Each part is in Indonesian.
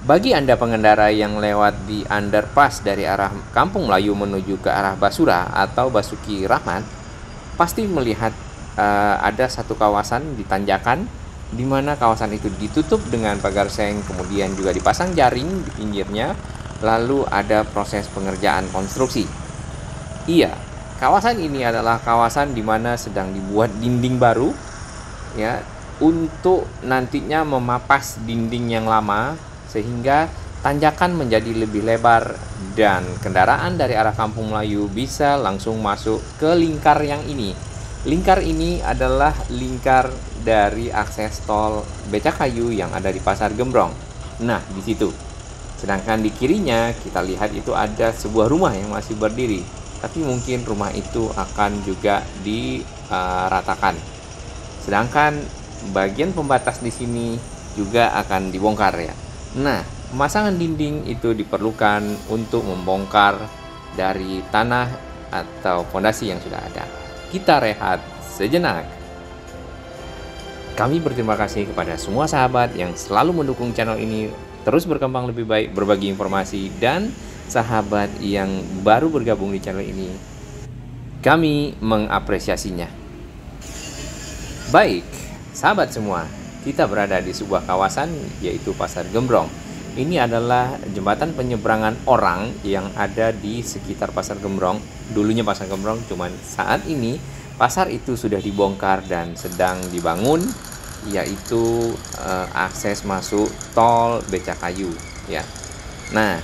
Bagi Anda pengendara yang lewat di underpass dari arah Kampung Melayu menuju ke arah Basura atau Basuki Rahmat, pasti melihat ada satu kawasan di tanjakan di mana kawasan itu ditutup dengan pagar seng, kemudian juga dipasang jaring di pinggirnya, lalu ada proses pengerjaan konstruksi. Iya, kawasan ini adalah kawasan di mana sedang dibuat dinding baru ya untuk nantinya memapas dinding yang lama sehingga tanjakan menjadi lebih lebar dan kendaraan dari arah Kampung Melayu bisa langsung masuk ke lingkar yang ini. Lingkar ini adalah lingkar dari akses tol Becakayu yang ada di Pasar Gembrong. Nah, di situ. Sedangkan di kirinya kita lihat itu ada sebuah rumah yang masih berdiri. Tapi mungkin rumah itu akan juga diratakan. Sedangkan bagian pembatas di sini juga akan dibongkar ya. Nah, pemasangan dinding itu diperlukan untuk membongkar dari tanah atau fondasi yang sudah ada. Kita rehat sejenak. Kami berterima kasih kepada semua sahabat yang selalu mendukung channel ini terus berkembang lebih baik, berbagi informasi, dan sahabat yang baru bergabung di channel ini. Kami mengapresiasinya. Baik, sahabat semua, kita berada di sebuah kawasan yaitu Pasar Gembrong. Ini adalah jembatan penyeberangan orang yang ada di sekitar Pasar Gembrong. Dulunya Pasar Gembrong, cuman saat ini pasar itu sudah dibongkar dan sedang dibangun, yaitu akses masuk tol Becakayu ya. Nah,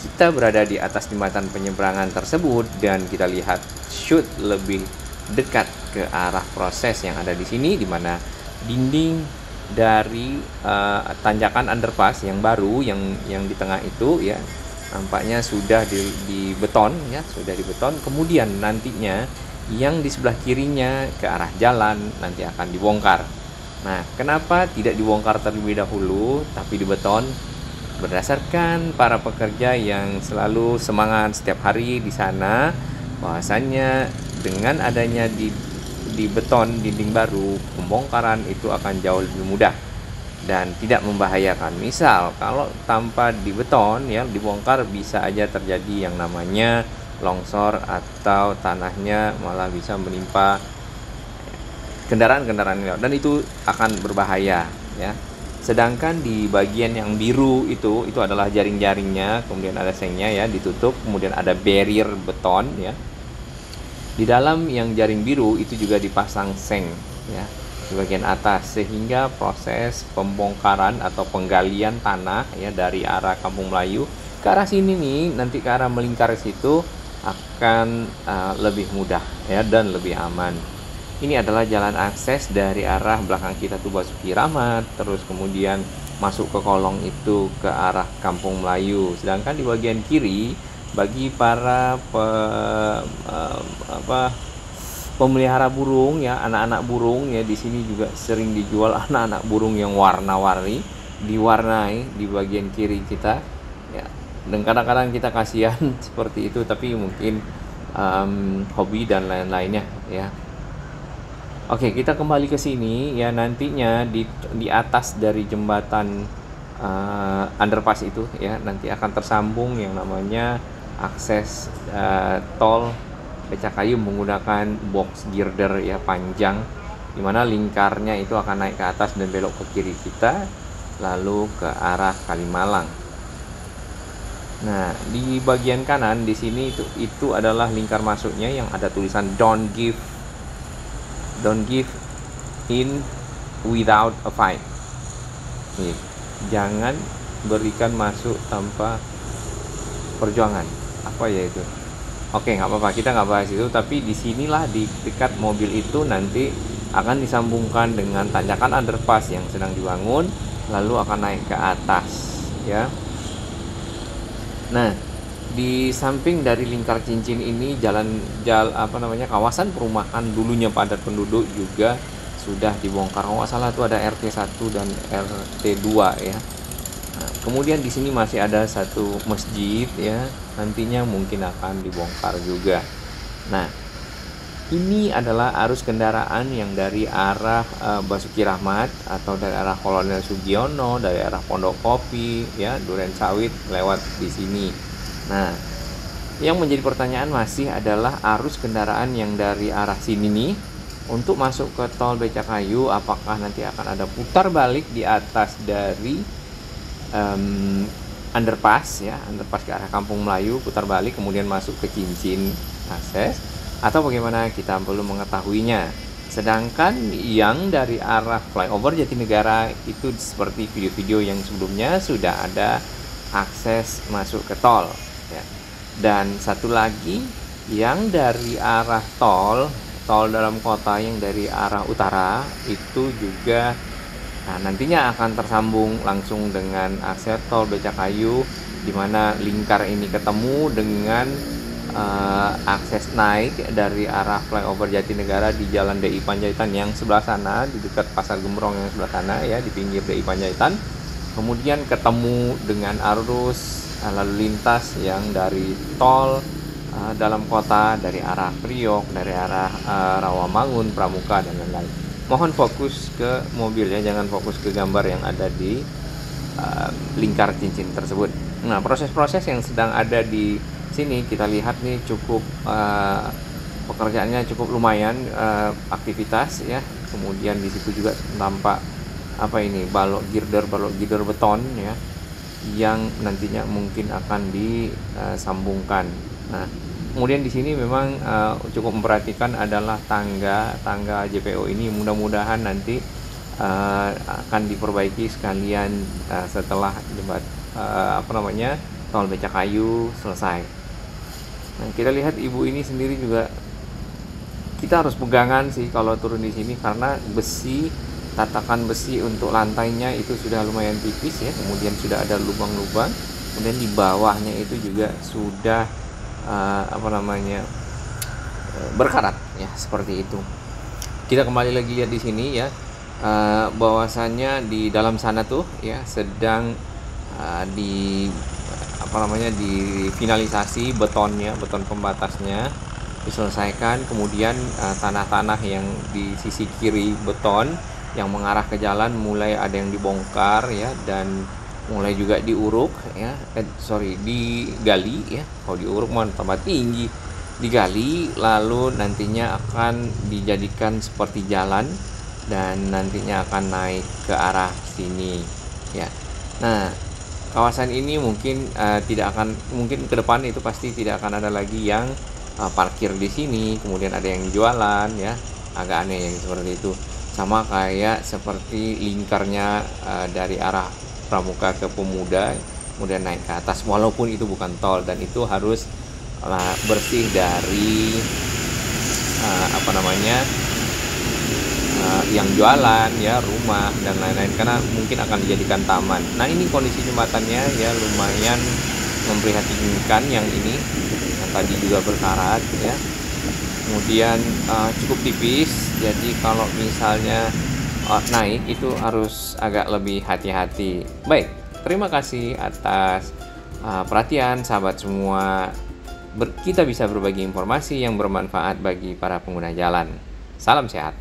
kita berada di atas jembatan penyeberangan tersebut dan kita lihat shoot lebih dekat ke arah proses yang ada di sini, di mana dinding dari tanjakan underpass yang baru yang di tengah itu ya nampaknya sudah dibeton ya, sudah dibeton. Kemudian nantinya yang di sebelah kirinya ke arah jalan nanti akan dibongkar. Nah, kenapa tidak dibongkar terlebih dahulu tapi dibeton? Berdasarkan para pekerja yang selalu semangat setiap hari di sana, bahwasannya dengan adanya di beton dinding baru, pembongkaran itu akan jauh lebih mudah dan tidak membahayakan. Misal kalau tanpa di beton ya dibongkar, bisa aja terjadi yang namanya longsor atau tanahnya malah bisa menimpa kendaraan-kendaraan lewat, dan itu akan berbahaya ya. Sedangkan di bagian yang biru itu adalah jaring-jaringnya, kemudian ada sengnya ya ditutup, kemudian ada barrier beton ya. Di dalam yang jaring biru itu juga dipasang seng ya di bagian atas, sehingga proses pembongkaran atau penggalian tanah ya dari arah Kampung Melayu ke arah sini nih, nanti ke arah melingkar situ akan lebih mudah ya dan lebih aman. Ini adalah jalan akses dari arah belakang kita tuh Basuki Rahmat, terus kemudian masuk ke kolong itu ke arah Kampung Melayu. Sedangkan di bagian kiri bagi para pemelihara burung ya, anak-anak burung ya, di sini juga sering dijual anak-anak burung yang warna-warni, diwarnai di bagian kiri kita ya. Dan kadang-kadang kita kasihan seperti itu, tapi mungkin hobi dan lain-lainnya ya. Oke, kita kembali ke sini ya. Nantinya di atas dari jembatan underpass itu ya nanti akan tersambung yang namanya akses tol Becakayu menggunakan box girder ya panjang, dimana lingkarnya itu akan naik ke atas dan belok ke kiri kita lalu ke arah Kalimalang. Nah, di bagian kanan di sini itu adalah lingkar masuknya yang ada tulisan don't give in without a fight. Nih, jangan berikan masuk tanpa perjuangan. Apa ya itu? Oke, nggak apa-apa, kita nggak bahas itu. Tapi di sinilah di dekat mobil itu nanti akan disambungkan dengan tanjakan underpass yang sedang dibangun, lalu akan naik ke atas, ya. Nah, di samping dari lingkar cincin ini kawasan perumahan dulunya padat penduduk juga sudah dibongkar. Kalau nggak salah itu ada RT 1 dan RT 2 ya. Nah, kemudian di sini masih ada satu masjid ya, nantinya mungkin akan dibongkar juga. Nah, Ini adalah arus kendaraan yang dari arah Basuki Rahmat atau dari arah Kolonel Sugiono, dari arah Pondok Kopi, ya, Duren Sawit lewat di sini. Nah, yang menjadi pertanyaan masih adalah arus kendaraan yang dari arah sini nih untuk masuk ke tol Becakayu, apakah nanti akan ada putar balik di atas dari underpass, ya, underpass ke arah Kampung Melayu, putar balik kemudian masuk ke cincin akses, atau bagaimana, kita belum mengetahuinya. Sedangkan yang dari arah flyover Jatinegara itu seperti video-video yang sebelumnya sudah ada akses masuk ke tol, ya. Dan satu lagi yang dari arah tol dalam kota yang dari arah utara itu juga nantinya akan tersambung langsung dengan akses tol Becakayu, di mana lingkar ini ketemu dengan akses naik dari arah flyover Jatinegara di Jalan DI Panjaitan yang sebelah sana, di dekat Pasar Gembrong yang sebelah sana, ya, di pinggir DI Panjaitan. Kemudian ketemu dengan arus lalu lintas yang dari tol dalam kota, dari arah Priok, dari arah Rawamangun, Pramuka, dan lain-lain. Mohon fokus ke mobil, ya, jangan fokus ke gambar yang ada di lingkar cincin tersebut. Nah, proses-proses yang sedang ada di sini kita lihat nih cukup pekerjaannya cukup lumayan, aktivitas, ya. Kemudian di situ juga tampak balok girder beton, ya, yang nantinya mungkin akan disambungkan. Nah, kemudian di sini memang cukup memperhatikan adalah tangga JPO ini, mudah-mudahan nanti akan diperbaiki sekalian setelah tol Becakayu selesai. Nah, kita lihat ibu ini sendiri juga, kita harus pegangan sih kalau turun di sini, karena tatakan besi untuk lantainya itu sudah lumayan tipis, ya. Kemudian sudah ada lubang-lubang, kemudian di bawahnya itu juga sudah berkarat, ya, seperti itu. Kita kembali lagi lihat di sini, ya, bahwasannya di dalam sana tuh, ya, sedang difinalisasi betonnya, beton pembatasnya diselesaikan. Kemudian tanah-tanah yang di sisi kiri beton yang mengarah ke jalan mulai ada yang dibongkar, ya, dan mulai juga diuruk, ya, digali, ya. Kalau diuruk mah tambah tinggi, digali, lalu nantinya akan dijadikan seperti jalan dan nantinya akan naik ke arah sini, ya. Nah, kawasan ini mungkin mungkin ke depan itu pasti tidak akan ada lagi yang parkir di sini, kemudian ada yang jualan, ya. Agak aneh yang seperti itu. Sama kayak seperti lingkarnya dari arah Pramuka ke Pemuda, kemudian naik ke atas, walaupun itu bukan tol, dan itu harus bersih dari yang jualan, ya, rumah dan lain-lain, karena mungkin akan dijadikan taman. Nah, ini kondisi jembatannya, ya, lumayan memprihatinkan yang ini, yang tadi juga berkarat, ya. Kemudian cukup tipis, jadi kalau misalnya naik itu harus agak lebih hati-hati. Baik, terima kasih atas perhatian sahabat semua. Kita bisa berbagi informasi yang bermanfaat bagi para pengguna jalan. Salam sehat.